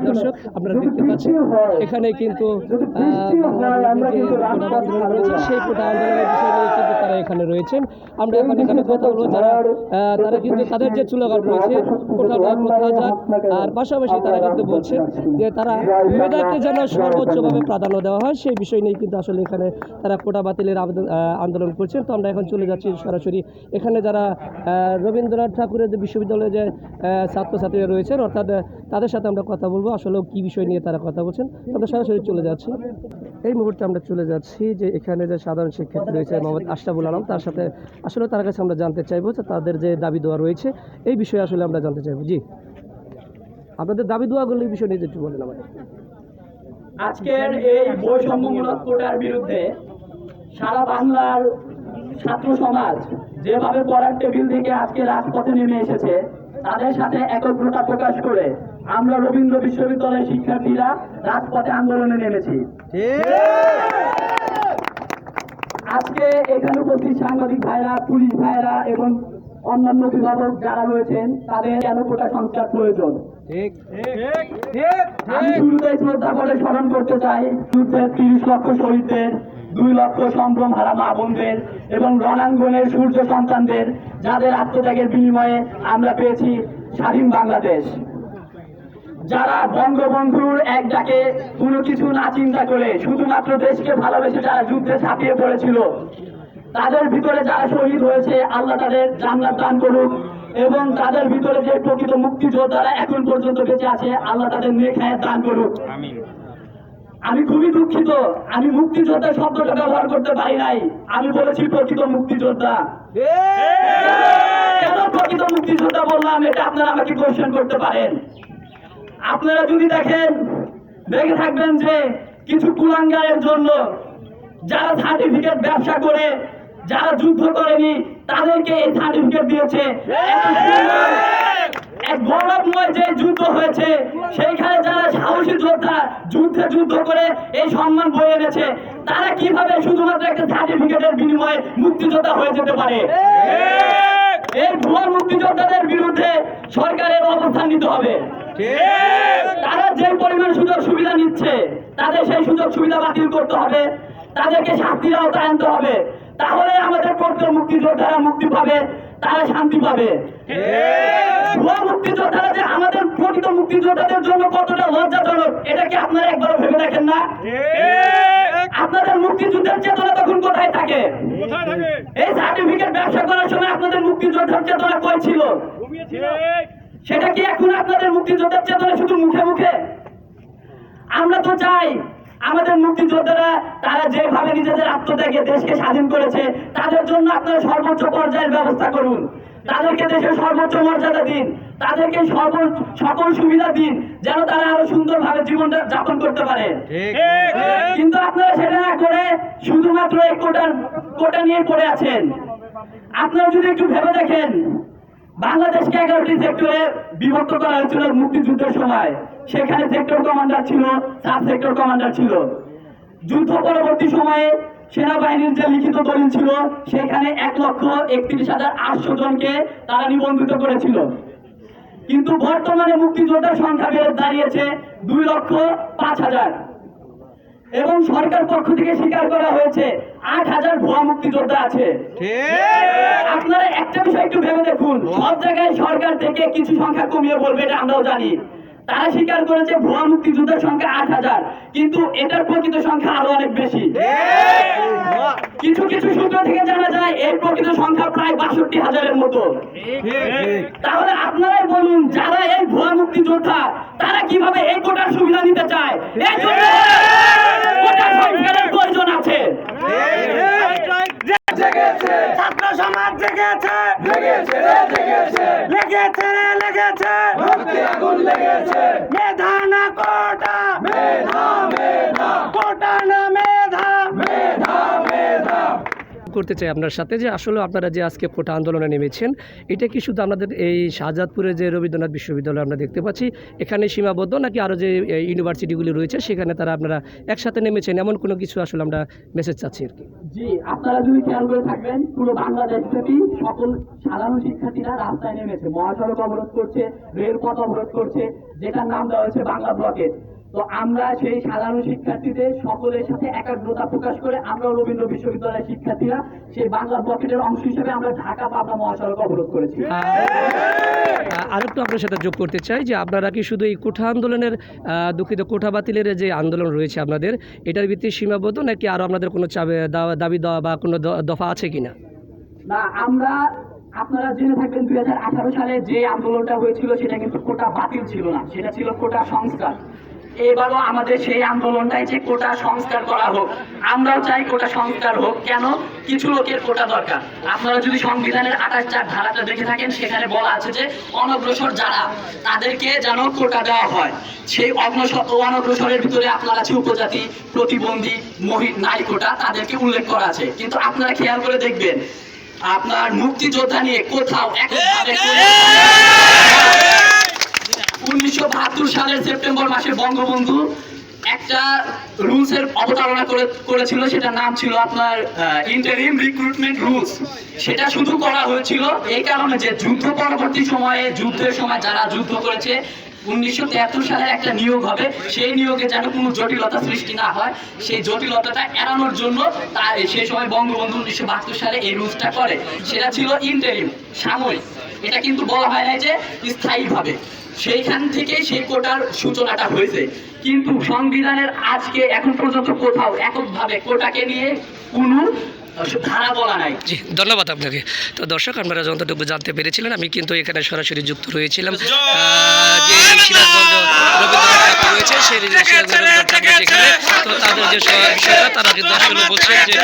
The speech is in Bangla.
দর্শক আপনারা দেখতে পাচ্ছেন এখানে কিন্তু সেই কোটা আন্দোলনের বিষয় নিয়ে কিন্তু তারা এখানে রয়েছেন। আমরা এখন এখানে কথা বলবো তারা কিন্তু তাদের যে স্লোগান রয়েছে কোটা যাক, আর পাশাপাশি তারা কিন্তু বলছেন যে তারা মেধাকে যেন সর্বোচ্চভাবে প্রাধান্য দেওয়া হয়, সেই বিষয় নিয়ে কিন্তু আসলে এখানে তারা কোটা বাতিলের আন্দোলন করছেন। তো আমরা এখন চলে যাচ্ছি সরাসরি এখানে যারা রবীন্দ্রনাথ ঠাকুরের যে বিশ্ববিদ্যালয়ে যে ছাত্রছাত্রীরা রয়েছেন অর্থাৎ তাদের সাথে আমরা কথা বলবো আসলে কি বিষয় নিয়ে তারা কথা বলছেন। আমরা সরাসরি চলে যাচ্ছি। এই মুহূর্তে আমরা চলে যাচ্ছি যে এখানে যে সাধারণ শিক্ষার্থী রয়েছে মোহাম্মদ আশরাফুল আলম, তার সাথে আসলে তার কাছে আমরা জানতে চাইবো যে তাদের যে দাবি দেওয়া রয়েছে এই বিষয়ে আসলে আমরা জানতে চাইবো। জি, আপনাদের দাবি দেওয়াগুলো এই বিষয় নিয়ে একটু বলেন আমাদের। আজকের এই বৈষম্যমূলক কোটার বিরুদ্ধে সারা বাংলার ছাত্র সমাজ যেভাবে পড়ার টেবিল থেকে আজকে রাজপথে নেমে এসেছে, তাদের সাথে একগ্রতা প্রকাশ করে আমরা রবীন্দ্র বিশ্ববিদ্যালয়ের শিক্ষার্থীরা রাজপথে আন্দোলনে নেমেছি। আজকে এখানে উপস্থিত সাংবাদিক ভাইরা, পুলিশ ভাইরা এবং অন্যান্য অভিভাবক যারা রয়েছেন তাদের কেন কোটা সংস্কার প্রয়োজন। আমি শুরুতেই শ্রদ্ধা করে স্মরণ করতে চাই যুদ্ধের 30 লক্ষ শহীদদের, 2 লক্ষ সম্ভ্রম হারা মা বোনদের এবং রণাঙ্গনের সূর্য সন্তানদের, যাদের আত্মত্যাগের বিনিময়ে আমরা পেয়েছি স্বাধীন বাংলাদেশ। যারা বঙ্গবন্ধুর এক ডাকে কোনো কিছু না চিন্তা করে শুধুমাত্র দেশকে ভালোবেসে যারা যুদ্ধে ঝাঁপিয়ে পড়েছিল, তাদের ভিতরে যারা শহীদ হয়েছে আল্লাহ তাদের জান্নাত দান করুক, এবং তাদের ভিতরে যে প্রকৃত মুক্তিযোদ্ধারা এখন পর্যন্ত বেঁচে আছে আল্লাহ তাদের নেক হায়াত দান করুক। আমি খুবই দুঃখিত, আমি মুক্তিযোদ্ধা শব্দটা ব্যবহার করতে পারি নাই, আমি বলেছি প্রকৃত মুক্তিযোদ্ধা। কেন প্রকৃত মুক্তিযোদ্ধা বললাম এটা আপনারা আমাকে কোয়েশ্চেন করতে পারেন। আপনারা যদি দেখে থাকবেন যে কিছু কুলাঙ্গারের জন্য যারা সার্টিফিকেট ব্যবসা করে, যারা যুদ্ধ করেনি তাদেরকে এই সার্টিফিকেট দিয়েছে। এক গৌরবময় যে যুদ্ধ হয়েছে সেইখানে যারা সাহসী যোদ্ধা যুদ্ধ করে এই সম্মান বয়ে এনেছে, তারা কিভাবে শুধুমাত্র একটা সার্টিফিকেটের বিনিময়ে মুক্তিযোদ্ধা হয়ে যেতে পারে? এই ভুয়া মুক্তিযোদ্ধাদের বিরুদ্ধে সরকারের অবস্থান নিতে হবে। তারা যে পরিমাণ সুযোগ সুবিধা নিচ্ছে তাদের সেই সুযোগ সুবিধা বাতিল করতে হবে, তাদেরকে শাস্তির আওতায় আনতে হবে, তাহলে আমাদের প্রকৃত মুক্তিযোদ্ধারা মুক্তি পাবে, তারা শান্তি পাবে। ভুয়া মুক্তিযোদ্ধারা যে আমাদের প্রকৃত মুক্তিযোদ্ধাদের জন্য কতটা লজ্জাজনক এটা কি আপনারা একবার ভেবে দেখেন না? আপনাদের মুক্তিযুদ্ধের চেতনা তখন কোথায় থাকে? এই সার্টিফিকেট ব্যবসা করার সময় আপনাদের মুক্তিযোদ্ধার চেতনা কই ছিল? সেটা কি এখন আপনাদের মুক্তিযোদ্ধার চেতনা শুধু মুখে মুখে? আমরা তো চাই আমাদের মুক্তিযোদ্ধারা তারা যেভাবে নিজেদের আত্মত্যাগে দেশকে স্বাধীন করেছে তাদের জন্য আপনারা সর্বোচ্চ পর্যায়ের ব্যবস্থা করুন, তাদেরকে দেশের সর্বোচ্চ মর্যাদা দিন, তাদেরকে সকল সুবিধা দিন যেন তারা আরো সুন্দরভাবে জীবন যাপন করতে পারে। কিন্তু আপনারা সেটা না করে শুধুমাত্র এই কোটা নিয়ে পড়ে আছেন। আপনারা যদি একটু ভেবে দেখেন, বাংলাদেশকে 11টি সেক্টরে বিভক্ত করা হয়েছিল মুক্তিযুদ্ধের সময়। সেখানে সেক্টর কমান্ডার ছিল, সাব সেক্টর কমান্ডার ছিল। যুদ্ধ পরবর্তী সময়ে সেনাবাহিনীর যে লিখিত দলিল ছিল সেখানে 1,31,800 জনকে তারা নিবন্ধিত করেছিল। কিন্তু বর্তমানে মুক্তিযোদ্ধার সংখ্যা বেড়ে দাঁড়িয়েছে 2,05,000 এবং সরকার পক্ষ থেকে স্বীকার করা হয়েছে 8,000 ভুয়া মুক্তিযোদ্ধা আছে। আপনারা একটা বিষয় একটু ভেবে দেখুন, সব জায়গায় সরকার থেকে কিছু সংখ্যা কমিয়ে বলবে এটা আমরাও জানি। তারা স্বীকার করেছে ভুয়া মুক্তিযোদ্ধার সংখ্যা 8,000, কিন্তু এটার প্রকৃত সংখ্যা আরো অনেক বেশি। কিছু কিছু সূত্র থেকে জানা যায় এর প্রকৃত সংখ্যা প্রায় 62,000-এর মতো। তাহলে আপনারাই বলুন, যারা এই ভুয়া মুক্তিযোদ্ধা তারা কিভাবে এই কোটার সুবিধা নিতে চায়? এই জন্য কোটা সংস্কারের প্রয়োজন আছে। ছাত্র সমাজ জেগেছে, লেগেছে মেধা না কোটা, কোটা না মেধা। করতে চাই আপনার সাথে যে আসলে আপনারা যে আজকে কোটা আন্দোলনে নেমেছেন এটা কি শুধু আমাদের এই শাহজাদপুরে যে রবীন্দ্রনাথ বিশ্ববিদ্যালয় আমরা দেখতে পাচ্ছি এখানে সীমাবদ্ধ, নাকি আরও যে ইউনিভার্সিটিগুলি রয়েছে সেখানে তারা আপনারা একসাথে নেমেছেন, এমন কোনো কিছু আসলে আমরা মেসেজ চাচ্ছি আর কি? জি, আপনারা যদি খেয়াল করে থাকবেন পুরো বাংলাদেশ ব্যাপী সকল সাধারণ শিক্ষার্থীরা রাস্তায় নেমেছে, মহাসড়ক অবরোধ করছে, রেলপথ অবরোধ করছে, যেটার নাম দেওয়া হয়েছে বাংলা ব্লকেট। তো আমরা সেই সাধারণ শিক্ষার্থীদের সকলের সাথে একাগ্রতা প্রকাশ করে আমরা রবীন্দ্র বিশ্ববিদ্যালয়ের শিক্ষার্থীরা সেই বাংলা ব্লকেটের অংশ হিসেবে আমরা ঢাকা পাবনা মহাসড়ক অবরোধ করেছি। আরেকটু আপনার সাথে যোগ করতে চাই যে আপনারা কি শুধু এই কোঠা আন্দোলনের দুঃখিত কোঠা বাতিলের যে আন্দোলন রয়েছে আপনাদের, এটার ভিত্তি সীমাবদ্ধ নাকি আরও আপনাদের কোনো দাবি দেওয়া বা কোনো দফা আছে কিনা? না, আমরা আপনারা জেনে থাকবেন 2018 সালে যে আন্দোলনটা হয়েছিল সেটা কিন্তু কোটা বাতিল ছিল না, সেটা ছিল কোটা সংস্কার। এবারও আমাদের সেই আন্দোলনটাই যে কোটা সংস্কার করা হোক। আমরাও চাই কোটা সংস্কার হোক। কেন? কিছু লোকের কোটা দরকার। আপনারা যদি সংবিধানের 28 ধারাটা দেখে থাকেন, সেখানে বলা আছে যে অনগ্রসর যারা তাদেরকে যেন কোটা দেওয়া হয়। সেই অনগ্রসরের ভিতরে আপনার আছে উপজাতি, প্রতিবন্ধী, নারী কোটা, তাদেরকে উল্লেখ করা আছে। কিন্তু আপনারা খেয়াল করে দেখবেন আপনার মুক্তিযোদ্ধা নিয়ে কোথাও 1972 সালের সেপ্টেম্বর মাসে বঙ্গবন্ধু একটা রুলসের অবতারণা করেছিল, সেটার নাম ছিল আপনার ইন্টারিম রিক্রুটমেন্ট রুলস। সেটা শুধু করা হয়েছিল এই কারণে যে যুদ্ধ পরবর্তী সময়ে, যুদ্ধের সময় যারা যুদ্ধ করেছে 1973 সালের একটা নিয়োগ হবে, সেই নিয়োগে যেন কোনো জটিলতা সৃষ্টি না হয়, সেই জটিলতাটা এড়ানোর জন্য সেই সময় বঙ্গবন্ধু 1972 সালে এই রুলসটা করে। সেটা ছিল ইন্টারিম, সাময়িক। এটা কিন্তু বলা হয় না যে স্থায়ীভাবে। সেইখান থেকে সেই কোটার সূচনাটা হয়েছে। কিন্তু সংবিধানের আজকে এখন পর্যন্ত কোথাও এককভাবে কোটাকে নিয়ে কোনো ধারা বলা নাই। জি, ধন্যবাদ আপনাকে। তো দর্শক, আপনারা যতটুকু জানতে পেরেছিলেন, আমি কিন্তু এখানে সরাসরি যুক্ত রয়েছিলাম যে সিরাজগঞ্জ রবীন্দ্রনাথ রয়েছে সেই সিরাজগঞ্জ সেখানে। তো তাদের যে বিষয়টা তারা কিন্তু আসলে বলছেন যে